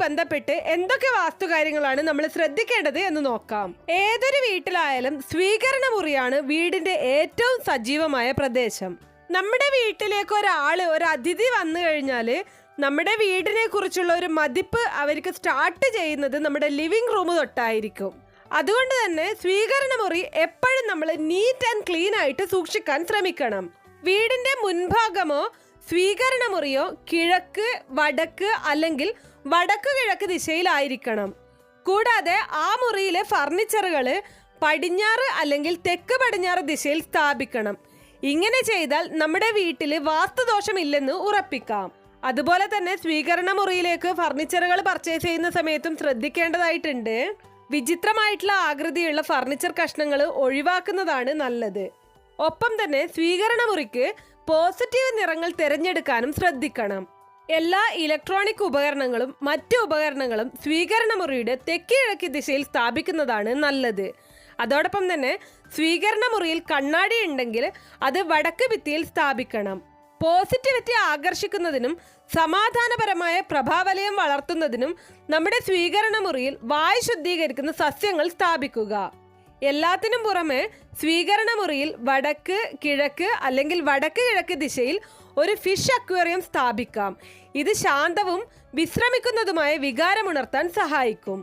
ബന്ധപ്പെട്ട് എന്തൊക്കെ വാസ്തുകാര്യങ്ങളാണ് നമ്മൾ ശ്രദ്ധിക്കേണ്ടത് എന്ന് നോക്കാം. ഏതൊരു വീട്ടിലായാലും സ്വീകരണ മുറിയാണ് വീടിന്റെ ഏറ്റവും സജീവമായ പ്രദേശം. നമ്മുടെ വീട്ടിലേക്ക് ഒരു അതിഥി വന്നു കഴിഞ്ഞാല് നമ്മുടെ വീടിനെ കുറിച്ചുള്ള ഒരു മതിപ്പ് അവർക്ക് സ്റ്റാർട്ട് ചെയ്യുന്നത് നമ്മുടെ ലിവിംഗ് റൂം തൊട്ടായിരിക്കും. അതുകൊണ്ട് തന്നെ സ്വീകരണ മുറി എപ്പോഴും നമ്മൾ നീറ്റ് ആൻഡ് ക്ലീൻ ആയിട്ട് സൂക്ഷിക്കാൻ ശ്രമിക്കണം. വീടിന്റെ മുൻഭാഗമോ സ്വീകരണ മുറിയോ കിഴക്ക്, വടക്ക് അല്ലെങ്കിൽ വടക്ക് കിഴക്ക് ദിശയിലായിരിക്കണം. കൂടാതെ ആ മുറിയിലെ ഫർണിച്ചറുകൾ പടിഞ്ഞാറ് അല്ലെങ്കിൽ തെക്ക് പടിഞ്ഞാറ് ദിശയിൽ സ്ഥാപിക്കണം. ഇങ്ങനെ ചെയ്താൽ നമ്മുടെ വീട്ടിൽ വാസ്തുദോഷമില്ലെന്ന് ഉറപ്പിക്കാം. അതുപോലെ തന്നെ സ്വീകരണ മുറിയിലേക്ക് ഫർണിച്ചറുകൾ പർച്ചേസ് ചെയ്യുന്ന സമയത്തും ശ്രദ്ധിക്കേണ്ടതായിട്ടുണ്ട്. വിചിത്രമായിട്ടുള്ള ആകൃതിയുള്ള ഫർണിച്ചർ കഷ്ണങ്ങൾ ഒഴിവാക്കുന്നതാണ് നല്ലത്. ഒപ്പം തന്നെ സ്വീകരണ മുറിക്ക് പോസിറ്റീവ് നിറങ്ങൾ തിരഞ്ഞെടുക്കാനും ശ്രദ്ധിക്കണം. എല്ലാ ഇലക്ട്രോണിക് ഉപകരണങ്ങളും മറ്റു ഉപകരണങ്ങളും സ്വീകരണ മുറിയുടെ തെക്ക് കിഴക്ക് ദിശയിൽ സ്ഥാപിക്കുന്നതാണ് നല്ലത്. അതോടൊപ്പം തന്നെ സ്വീകരണ മുറിയിൽ കണ്ണാടി ഉണ്ടെങ്കിൽ അത് വടക്ക് ഭിത്തിയിൽ സ്ഥാപിക്കണം. പോസിറ്റിവിറ്റി ആകർഷിക്കുന്നതിനും സമാധാനപരമായ പ്രഭാവലയം വളർത്തുന്നതിനും നമ്മുടെ സ്വീകരണ മുറിയിൽ വായു ശുദ്ധീകരിക്കുന്ന സസ്യങ്ങൾ സ്ഥാപിക്കുക. എല്ലാത്തിനും പുറമെ സ്വീകരണ മുറിയിൽ വടക്ക് കിഴക്ക് അല്ലെങ്കിൽ വടക്ക് കിഴക്ക് ദിശയിൽ ഒരു ഫിഷ് അക്വേറിയം സ്ഥാപിക്കാം. ഇത് ശാന്തവും വിശ്രമിക്കുന്നതുമായ വികാരമുണർത്താൻ സഹായിക്കും.